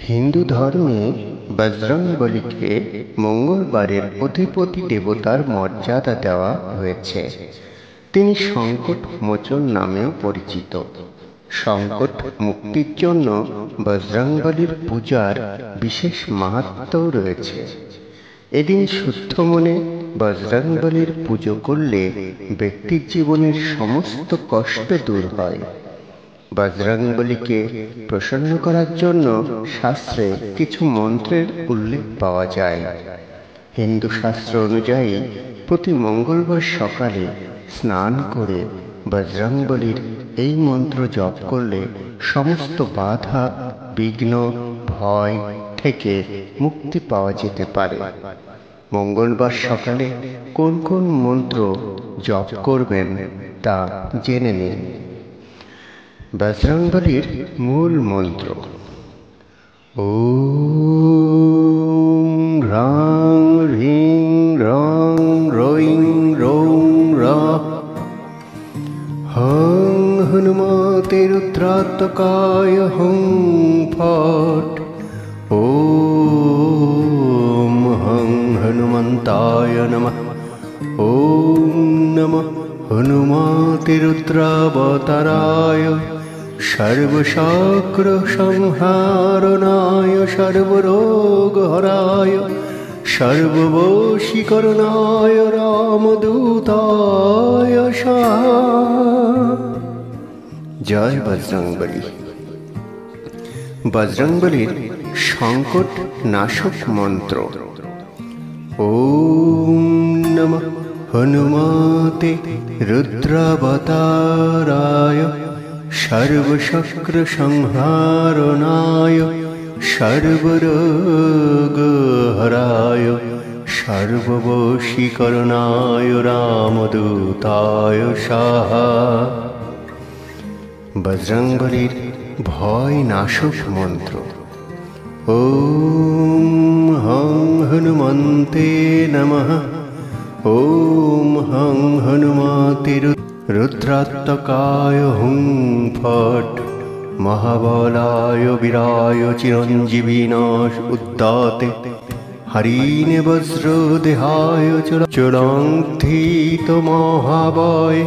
হিন্দু ধর্মে বজরংবলীকে মঙ্গলবারের অধিপতি দেবতার মর্যাদা দেওয়া হয়েছে। তিনি সংকট মোচন নামেও পরিচিত। সংকট মুক্তির জন্য বজরংবলীর পূজার বিশেষ মাহাত্ম্য রয়েছে। এদিন শুদ্ধ মনে বজরংবলীর পুজো করলে ব্যক্তির জীবনের সমস্ত কষ্ট দূর হয়। বজরংবলীকে প্রসন্ন করার জন্য শাস্ত্রে কিছু মন্ত্রের উল্লেখ পাওয়া যায়। হিন্দু শাস্ত্র অনুযায়ী প্রতি মঙ্গলবার সকালে স্নান করে বজরংবলীর এই মন্ত্র জপ করলে সমস্ত বাধা বিঘ্ন ভয় থেকে মুক্তি পাওয়া যেতে পারে। মঙ্গলবার সকালে কোন কোন মন্ত্র জপ করবেন তা জেনে নিন। বজরংবলীর মূল মন্ত্র ওম হ্রাং হ্রিং রং রৈং রৌং রঃ হং হনুমতে রুদ্রাত্মকায় হুং ফট ওম হং হনুমন্তায় নমঃ ওম নমঃ হনুমতে রুদ্রাবতারায় সর্বশক্র সংহারণায় সর্বরোগহরায় সর্ববশীকরণায় রামদূতায় স্বাহা। জয় বজরংবলী। বজরংবলীর সংকট নাশক মন্ত্র ওম নমঃ হনুমতে রুদ্রাবতারায় সর্বশক্র সংহারণায় সর্বরোগহরায় সর্ববশীকরণায় রামদূতায় স্বাহা। বজরংবলীর ভয় নাশক মন্ত্র ওম হং হনুমন্তে নমঃ ওম হং হনুমতে রুদ্রাত্মকায় হুং ফট মহাবলায় বীরায় চিরঞ্জীবিনাশ উদ্দাতে হরিণে বজ্রদেহায় চূড়াঙ্কিত মহাবয়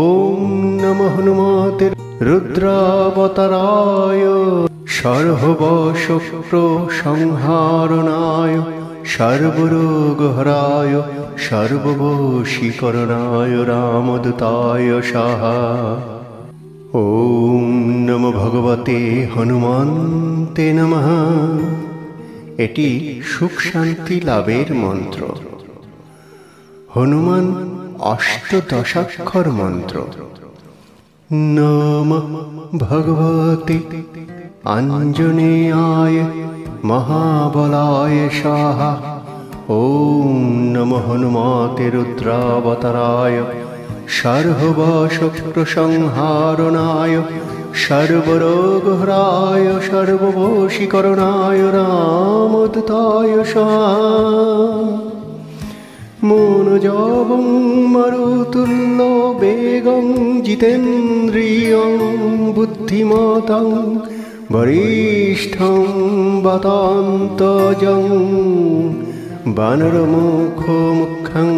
ওম নমঃ হনুমতে রুদ্রাবতারায় সর্বশক্র সংহারণায় সর্বরোগহরায় সর্ববশীকরণায় রামদূতায় স্বাহা। ওম নমো ভগবতে হনুমন্তে নমঃ। এটি সুখ শান্তি লাভের মন্ত্র। হনুমান অষ্টদশাক্ষর মন্ত্র নমঃ ভগবতে আঞ্জনেয়ায় মহাবলায় স্বাহা। ওম নমঃ হনুমতে রুদ্রাবতারায় সর্বশক্র সংহারণায় সর্বরোগহরায় সর্ববশীকরণায় রামদূতায় স্বাহা। মনোজবং মরুতুল্য বেগং জিতেন্দ্রিয়ং বুদ্ধিমতাং বরিষ্ঠং বাতান্তজং বানরমুখং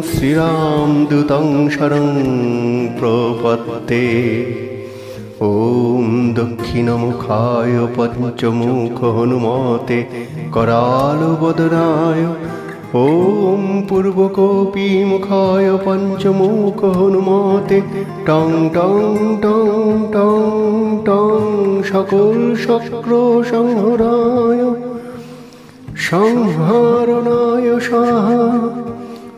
শ্রীরামদূতং শরং প্রপদ্যে। ওম দক্ষিণমুখায় পঞ্চমুখ হনুমতে करालवदनाय ओम पूर्वकोपीमुखाय पंचमुख हनुमते टं टं टं टं टं सकल शक्र संहराय संहारणाय स्वाहा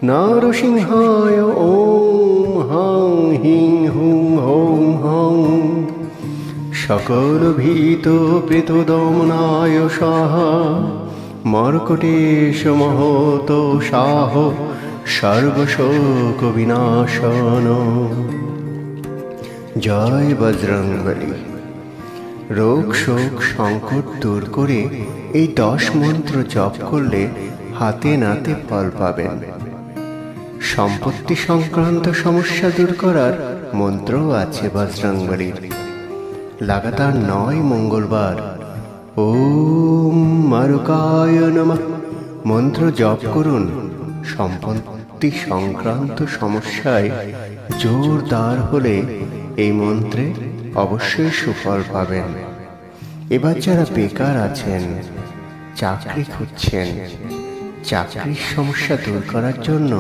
नारसिंहाय ओम हं हिं हुं हौं हं सकल भीत प्रेत दमनाय स्वाहा मर्कटेश महत साह सर्वशोक विनाशन। जय बजरंगबली। रोग शोक संकट दूर करे এই 10 মন্ত্র জপ করলে হাতে নাতে ফল পাবেন। সম্পত্তি সংক্রান্ত সমস্যা দূর করার মন্ত্র আছে বজরংবলীর। লাগাতার 9 মঙ্গলবার ওম মারুকায় নমঃ মন্ত্র জপ করুন। সম্পত্তি সংক্রান্ত সমস্যায় জোরদার হলে এই মন্ত্রে অবশ্যই সুফল পাবেন। এবার যারা বেকার আছেন, চাকরি খুঁজছেন, চাকরির সমস্যা দূর করার জন্য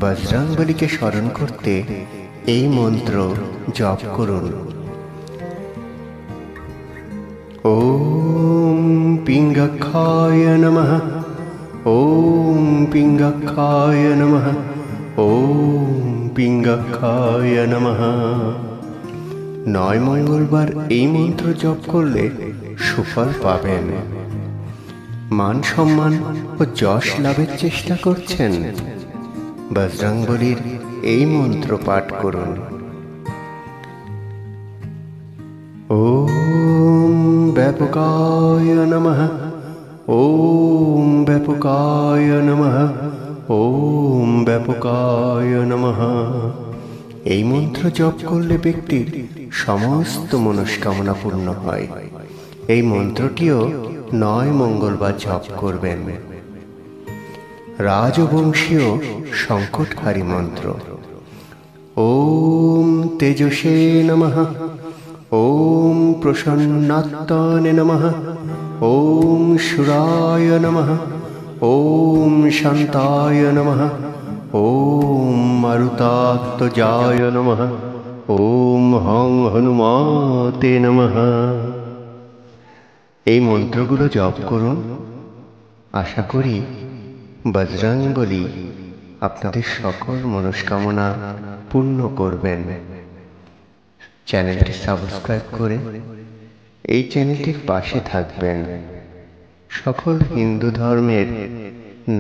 বজরংবলীকে স্মরণ করতে এই মন্ত্র জপ করুন। ওম পিঙ্গক্ষায় নমঃ, ওম পিঙ্গক্ষায় নমঃ, ওম পিঙ্গক্ষায় নমঃ। 9 মঙ্গলবার এই মন্ত্র জপ করলে সুফল পাবেন। মান সম্মান ও যশ লাভের চেষ্টা করছেন, বজরংবলীর এই মন্ত্র পাঠ করুন। ওম ব্যাপকায় নমঃ, ওম ব্যাপকায় নমঃ, ওম ব্যাপকায় নমঃ। এই মন্ত্র জপ করলে ব্যক্তির সমস্ত মনস্কামনা পূর্ণ হয়। এই মন্ত্রটিও 9 মঙ্গলবার জপ করবেন। রাজবংশীয় সংকটহারী মন্ত্র। ওম তেজসে নমঃ, ওম প্রসন্নাত্মনে নমঃ, ওম সুরায় নমঃ, ওম শান্তায় নমঃ, ওম মারুতাত্মজায় নমঃ, ওম হং হনুমতে নমঃ। এই মন্ত্রগুলো জপ করুন। আশা করি বজরংবলী আপনাদের সকল মনস্কামনা পূর্ণ করবেন। চ্যানেলটি সাবস্ক্রাইব করে এই চ্যানেলটির পাশে থাকবেন। সকল হিন্দু ধর্মের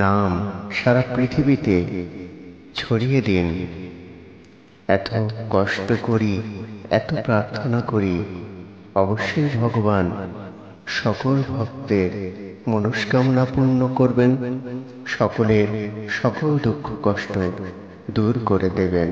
নাম সারা পৃথিবীতে ছড়িয়ে দিন। এত কষ্ট করি, এত প্রার্থনা করি, অবশ্যই ভগবান সকল ভক্তের মনস্কামনা পূর্ণ করবেন, সকলের সকল দুঃখ কষ্ট দূর করে দেবেন।